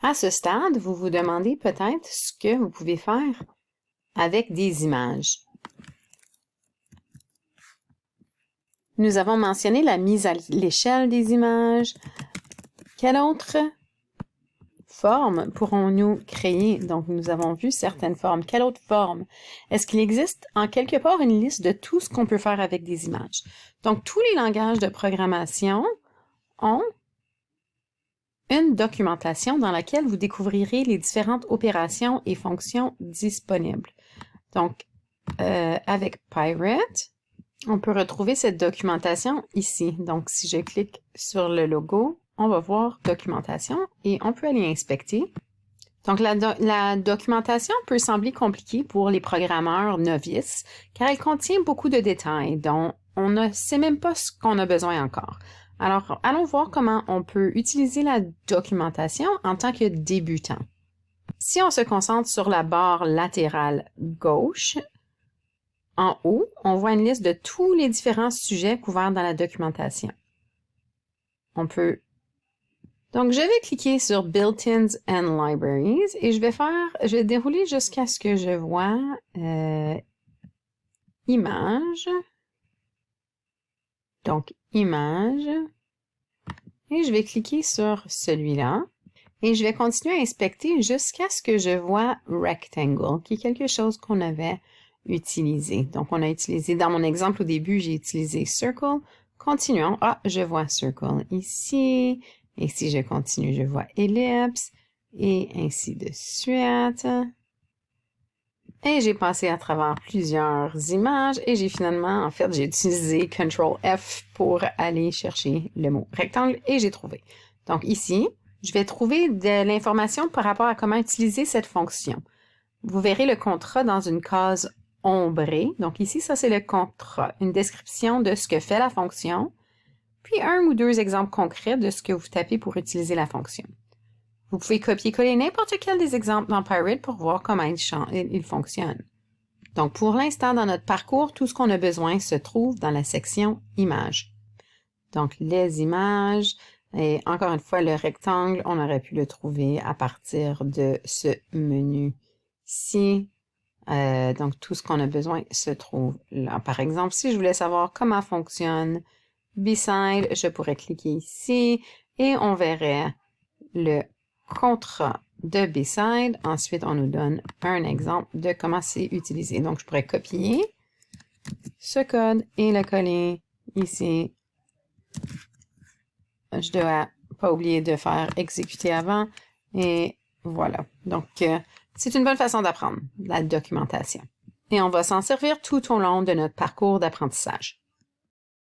À ce stade, vous vous demandez peut-être ce que vous pouvez faire avec des images. Nous avons mentionné la mise à l'échelle des images. Quelle autre forme pourrons-nous créer? Donc, nous avons vu certaines formes. Quelle autre forme? Est-ce qu'il existe en quelque part une liste de tout ce qu'on peut faire avec des images? Donc, tous les langages de programmation ont une documentation dans laquelle vous découvrirez les différentes opérations et fonctions disponibles. Donc, avec Pirate, on peut retrouver cette documentation ici. Donc, si je clique sur le logo, on va voir documentation et on peut aller inspecter. Donc, la documentation peut sembler compliquée pour les programmeurs novices car elle contient beaucoup de détails dont on ne sait même pas ce qu'on a besoin encore. Alors, allons voir comment on peut utiliser la documentation en tant que débutant. Si on se concentre sur la barre latérale gauche, en haut, on voit une liste de tous les différents sujets couverts dans la documentation. On peut... Donc, je vais cliquer sur Built-ins and Libraries et je vais dérouler jusqu'à ce que je vois Images. Donc, Images. Et je vais cliquer sur celui-là. Et je vais continuer à inspecter jusqu'à ce que je vois Rectangle, qui est quelque chose qu'on avait utilisé. Donc, on a utilisé, dans mon exemple au début, j'ai utilisé Circle. Continuons. Ah, je vois Circle ici. Et si je continue, je vois Ellipse. Et ainsi de suite. Et j'ai passé à travers plusieurs images et j'ai finalement, en fait, j'ai utilisé CTRL F pour aller chercher le mot rectangle et j'ai trouvé. Donc ici, je vais trouver de l'information par rapport à comment utiliser cette fonction. Vous verrez le contrat dans une case ombrée. Donc ici, ça c'est le contrat, une description de ce que fait la fonction, puis un ou deux exemples concrets de ce que vous tapez pour utiliser la fonction. Vous pouvez copier-coller n'importe quel des exemples dans Pirate pour voir comment il fonctionne. Donc pour l'instant, dans notre parcours, tout ce qu'on a besoin se trouve dans la section Images. Donc les images, et encore une fois, le rectangle, on aurait pu le trouver à partir de ce menu-ci. Donc, tout ce qu'on a besoin se trouve là. Par exemple, si je voulais savoir comment fonctionne Beside, je pourrais cliquer ici et on verrait le contrat de Beside. Ensuite, on nous donne un exemple de comment c'est utilisé. Donc, je pourrais copier ce code et le coller ici. Je dois pas oublier de faire exécuter avant. Et voilà. Donc, c'est une bonne façon d'apprendre la documentation. Et on va s'en servir tout au long de notre parcours d'apprentissage.